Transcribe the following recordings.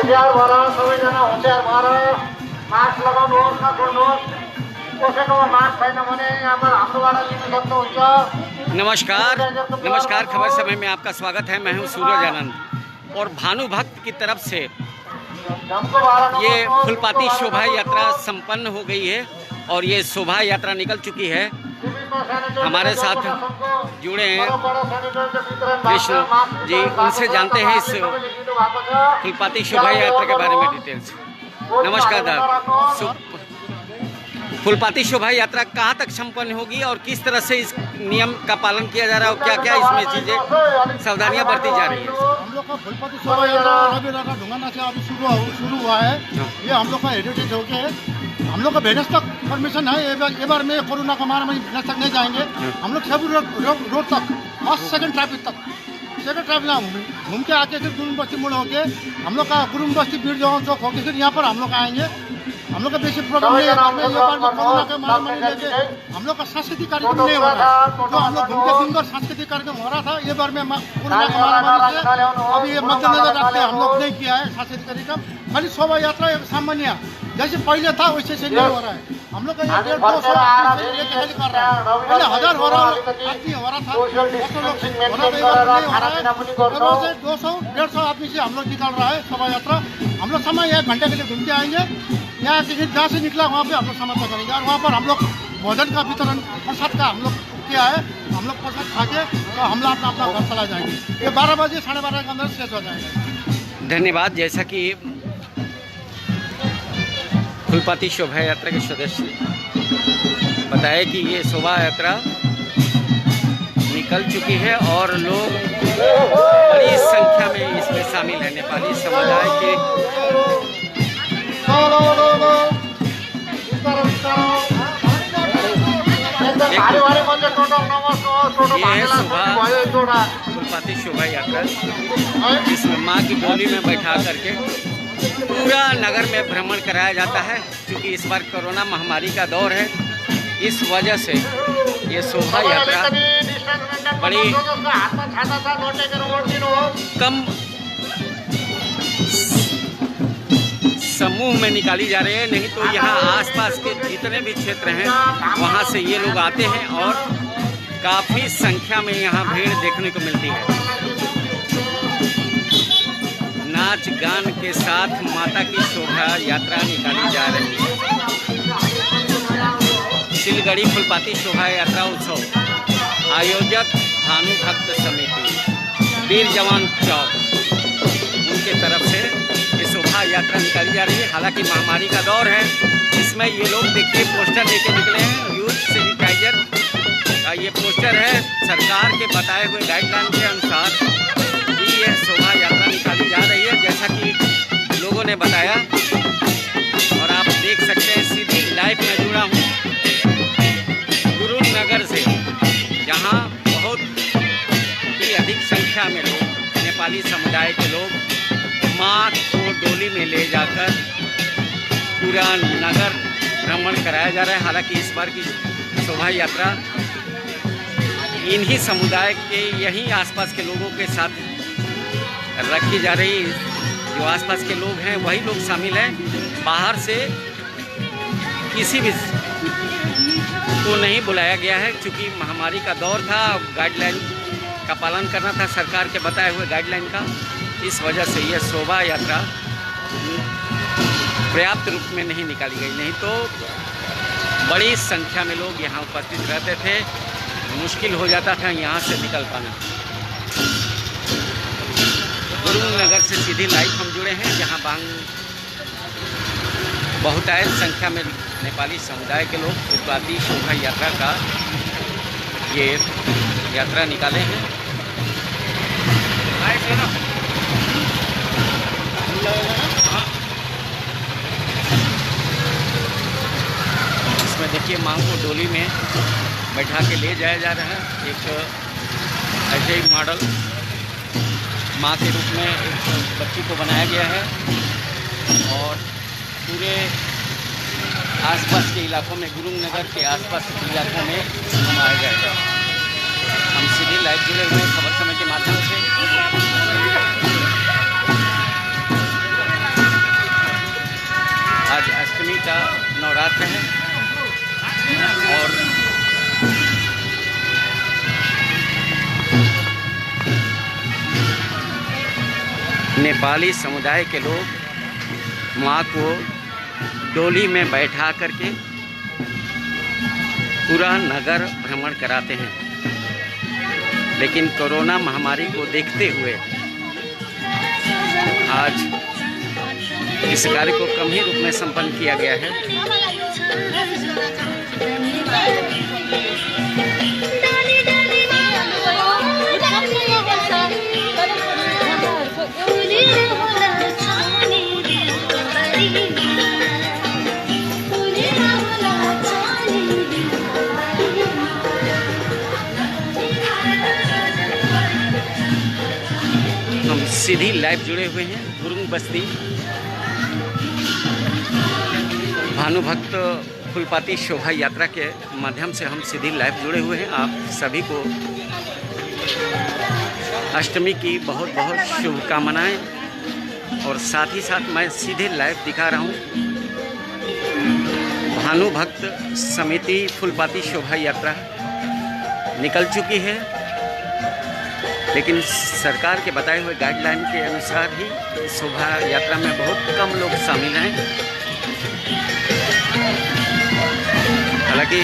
होशियार भएर सबैजना होशियार भएर मास्क लगाउनुहोस् नछोड्नुहोस्। कसैकोमा मास्क छैन भने यहाँबाट हाम्रोबाट लिन सक्नुहुन्छ। नमस्कार खबर समय में आपका स्वागत है। मैं हूं सूरज आनंद और भानु भक्त की तरफ से ये फुलपाती शोभा यात्रा संपन्न हो गई है और ये शोभा यात्रा निकल चुकी है। हमारे साथ जुड़े हैं कृष्ण जी, उनसे जानते हैं इस फुलपाती शोभा यात्रा के बारे में डिटेल्स। नमस्कार दादा, फुलपाती शोभा यात्रा कहाँ तक संपन्न होगी और किस तरह से इस नियम का पालन किया जा रहा है और क्या क्या इसमें चीजें सावधानियां बरती जा रही है? हम लोग का फुलपाती शोभा यात्रा ढुंगाना से अभी शुरू हुआ है। ये हम लोग का हेरिटेज हो गया है। हम लोग का भेनस तक परमिशन है। एक बार में कोरोना का मारा भेनस तक नहीं जाएंगे। हम लोग सभी रोड तक और सेकंड ट्रैफिक तक घूम के आके फिर गुरुम बस्ती मोड़ होके हम लोग का गुरुम बस्ती बीर जवान चौक होके फिर यहाँ पर हम लोग आएंगे। हम लोग का बेसिक प्रोग्राम नहीं है। कोरोना के महामारी लेके हम लोग का सांस्कृतिक कार्यक्रम नहीं हो रहा है। तो हम लोग घूम के दिन भर सांस्कृतिक कार्यक्रम हो रहा था। ये बार में कोरोना के महामारी से अभी ये मद्देनजर रखते हम लोग नहीं किया है सांस्कृतिक कार्यक्रम। खाली शोभा यात्रा एक सामान्य जैसे पहले था वैसे से नहीं हो रहा है। हम लोग का 150-200 कर रहा है। पहले 1000 हो रहा था, 200-150 आदमी से हम लोग निकाल रहा है शोभा यात्रा। हम लोग समय 1 घंटे के लिए घूम के आएंगे। यहाँ किसी जहाँ से निकला वहाँ पे हम लोग समाप्त करेंगे और वहाँ पर हम लोग भोजन का वितरण प्रसाद का हम लोग किया है। हम लोग प्रसाद खा के तो हम लोग अपना घर चला जाएंगे। ये 12 बजे 12:30 के अंदर शेष हो जाएगा। धन्यवाद। जैसा कि फुलपाती शोभा यात्रा के सदस्य बताया कि ये शोभा यात्रा निकल चुकी है और लोग बड़ी संख्या में इसमें शामिल है। नेपाली समुदाय के फुलपाती शोभा यात्रा जिसमें माँ की डोली में बैठा करके पूरा नगर में भ्रमण कराया जाता है। क्योंकि इस बार कोरोना महामारी का दौर है, इस वजह से ये शोभा यात्रा बड़ी कम समूह में निकाली जा रही है। नहीं तो यहाँ आसपास के जितने भी क्षेत्र हैं वहाँ से ये लोग आते हैं और काफ़ी संख्या में यहाँ भीड़ देखने को मिलती है। नाच गान के साथ माता की शोभा यात्रा निकाली जा रही है। सिलगड़ी फुलपाती शोभा यात्रा उत्सव आयोजक भानु भक्त समिति वीर जवान चौक उनके तरफ से ये शोभा यात्रा निकाली जा रही है। हालांकि महामारी का दौर है, इसमें ये लोग देखिए पोस्टर लेके निकले हैं। यूथ सैनिटाइजर का ये पोस्टर है। सरकार के बताए हुए गाइडलाइन के अनुसार यह शोभा यात्रा निकाली जा रही है, जैसा कि लोगों ने बताया। और आप देख सकते हैं सीधी लाइव में जुड़ा हूँ गुरुम नगर से, जहाँ बहुत ही अधिक संख्या में लोग नेपाली समुदाय के लोग माँ को डोली में ले जाकर पूरा नगर भ्रमण कराया जा रहा है। हालांकि इस बार की शोभा यात्रा इन्हीं समुदाय के यहीं आसपास के लोगों के साथ रखी जा रही। जो आसपास के लोग हैं वही लोग शामिल हैं। बाहर से किसी भी को नहीं बुलाया गया है। क्योंकि महामारी का दौर था, गाइडलाइन का पालन करना था सरकार के बताए हुए गाइडलाइन का। इस वजह से यह शोभा यात्रा पर्याप्त रूप में नहीं निकाली गई। नहीं तो बड़ी संख्या में लोग यहाँ उपस्थित रहते थे, मुश्किल हो जाता था यहाँ से निकल पाना। गुरुम नगर से सीधी लाइव हम जुड़े हैं, जहाँ बहुतायत संख्या में नेपाली समुदाय के लोग फुलपाती शोभा यात्रा का ये यात्रा निकाले हैं। इसमें देखिए माँ को डोली में बैठा के ले जाया जा रहा है। एक ऐसे ही मॉडल माँ के रूप में एक बच्ची को बनाया गया है और पूरे आसपास के इलाकों में, गुरुम नगर के आसपास के इलाकों में घुमाया जाएगा। हम सीधे लाइव जुड़े हुए खबर समय के माध्यम से। नेपाली समुदाय के लोग माँ को डोली में बैठा करके पूरा नगर भ्रमण कराते हैं। लेकिन कोरोना महामारी को देखते हुए आज इस कार्य को कम ही रूप में संपन्न किया गया है। हम सीधी लाइव जुड़े हुए हैं गुरुंग बस्ती भानुभक्त फुलपाती शोभा यात्रा के माध्यम से हम सीधी लाइव जुड़े हुए हैं। आप सभी को अष्टमी की बहुत बहुत शुभकामनाएं और साथ ही साथ मैं सीधे लाइव दिखा रहा हूं भानुभक्त समिति फुलपाती शोभा यात्रा निकल चुकी है, लेकिन सरकार के बताए हुए गाइडलाइन के अनुसार ही शोभा यात्रा में बहुत कम लोग शामिल हैं। हालांकि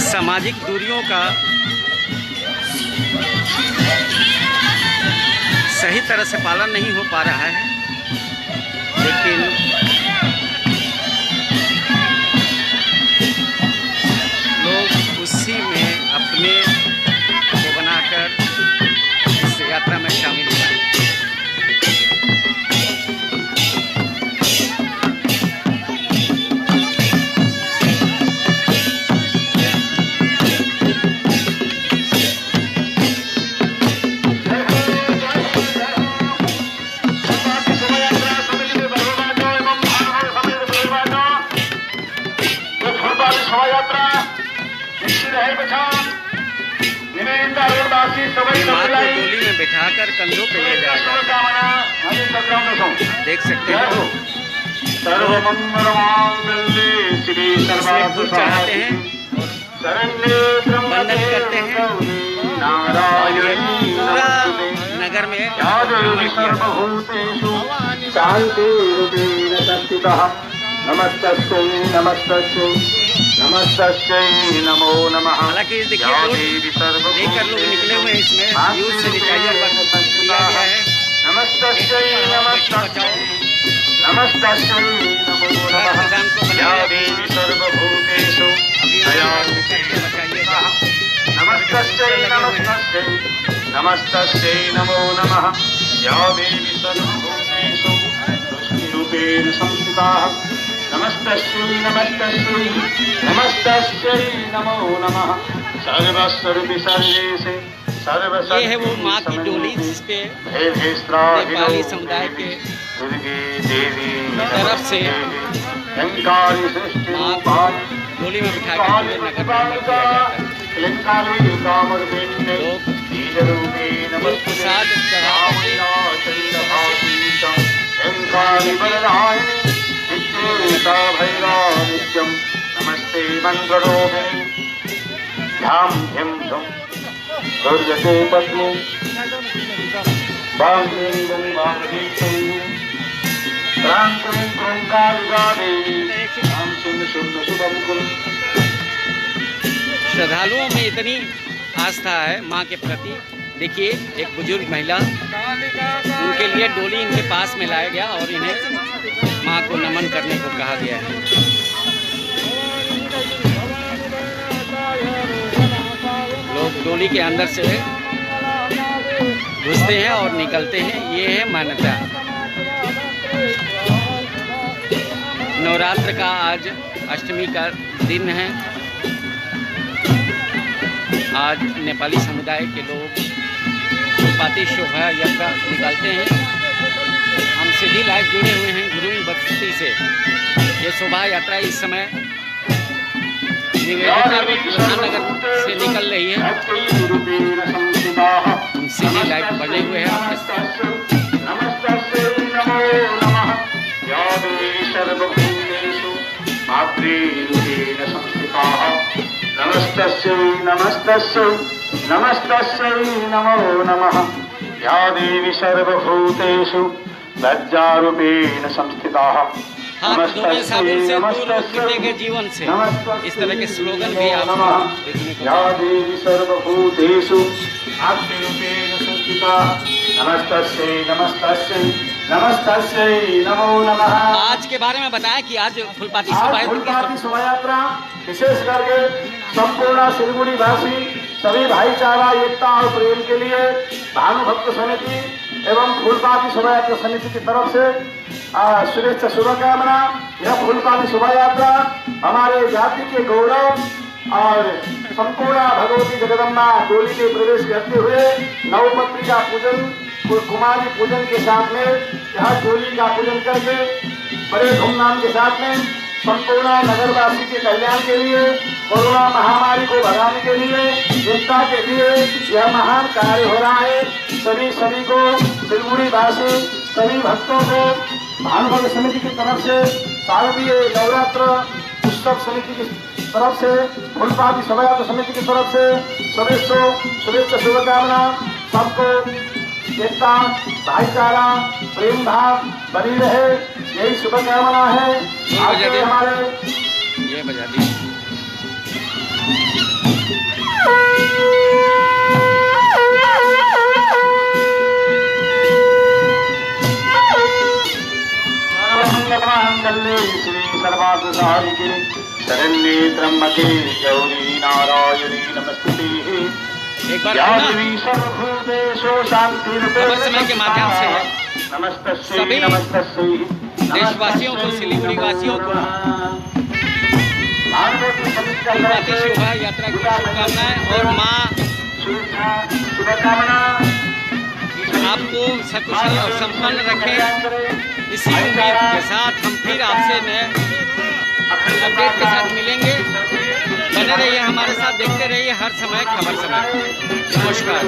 सामाजिक दूरियों का सही तरह से पालन नहीं हो पा रहा है, लेकिन लोग उसी में अपने को बनाकर इस यात्रा में शामिल हुए। माँ को डोली में बिठाकर कंधों पे ले जाया देख सकते हो। इसलिए फूल चढ़ाते हैं, वंदन करते हैं और ये पूरा नगर में नमस्तस्यै नमो नमः। हालांकि देखिए लेकर लोग निकले हुए हैं, इसमें यूज सैनिटाइजर दिया गया है। नमस्तस्यै नमस्तस्यै नमस्तस्यै नमो नमः। या देवी सर्वभूतेषु नमस्तस्यै नमस्तस्यै नमस्तस्यै नमो नमः। या देवी सर्वभूतेषु तुष्टिरूपेण संस्थिताः नमस्तस्यै नमस्तस्यै नमस्तस्यै नमो नमः। सर्वस्वरूपी सर्वेशे ये है वो माँ की डोली जिसपे नेपाली समुदाय के तरफ से माँ को डोली में बिठा कर पूरे नगर भ्रमण किया जाता है। लोग उसके साथ नमस्ते मंत्रोभिनी ध्याम धिम धुम दुर्गते पत्नी श्रद्धालुओं में इतनी आस्था है माँ के प्रति। देखिए एक बुजुर्ग महिला, उनके लिए डोली इनके पास में लाया गया और इन्हें माँ को नमन करने को कहा गया है। लोग डोली के अंदर से घुसते हैं और निकलते हैं, ये है मान्यता। नवरात्र का आज अष्टमी का दिन है। आज नेपाली समुदाय के लोग फुलपाती शोभा यात्रा निकालते हैं। हम सीधी लाइव जुड़े हुए हैं गुरुंग बस्ती से। ये शोभा यात्रा इस समय नगर से निकल रही है। हम सीधे लाइव बने हुए हैं आपके साथ। नमस्तस्यै नमस्तस्यै नमस्तस्यै नमो नमः। या देवी सर्वभूतेषु लज्जारूपेण संस्थिताः हाथ धोए साबुन से दूर बीतेंगे जीवन से। इस तरह के स्लोगन भी आपको देखने को या देवी सर्वभूतेषु आत्मरूपेण संस्थिता नमस्तस्यै नमस्तस्यै नमस्तस्यै नमो नमः। आज के बारे में बताया कि आज फुलपाती आज फुलपाती शोभा यात्रा विशेष करके संपूर्ण सिलगुड़ी वासी सभी भाईचारा एकता और प्रेम के लिए भानुभक्त समिति एवं फुलपाती शोभा यात्रा समिति की तरफ से शुभेच्छा शुभकामना। यह फुलपाती शोभा यात्रा हमारे जाति के गौरव और संपूर्ण भगवती जगदम्बा डोली में प्रवेश करते हुए नवपत्रिका पूजन कुमारी पूजन के साथ में यह डोली का पूजन करके बड़े धूमधाम के साथ में संपूर्ण नगरवासी के कल्याण के लिए कोरोना महामारी को भगाने के लिए जनता के लिए यह महान कार्य हो रहा है। सभी को सिलगुड़ी वासी सभी भक्तों को भानुभक्त समिति की तरफ से शारदीय नवरात्र उत्सव समिति की तरफ से फुलपाती शोभा यात्रा समिति की तरफ से शुभेच्छा शुभकामना। सबको एकता भाईचारा प्रेम भाव बनी रहे यही शुभकामना है। आगे हमारे ये बजा दी। मंगले श्री सर्वार्थ साधिके शरण्ये त्र्यंबके गौरी नारायणी नमस्ते। एक बार देवी सर्वभूतेषु शांतिरूपेण खबर समय के माध्यम से नमस्तस्यै सभी नमस्तस्यै देशवासियों को सिलीगुड़ी वासियों को फुलपाती शोभा यात्रा की शुभकामनाएं और माँ शुभकामना आपको सकुशल और संपन्न रखें। इसी उम्मीद के साथ हम फिर आपसे नए अपडेट के साथ मिलेंगे। बने रहिए हमारे साथ, देखते रहिए हर समय खबर समय। नमस्कार।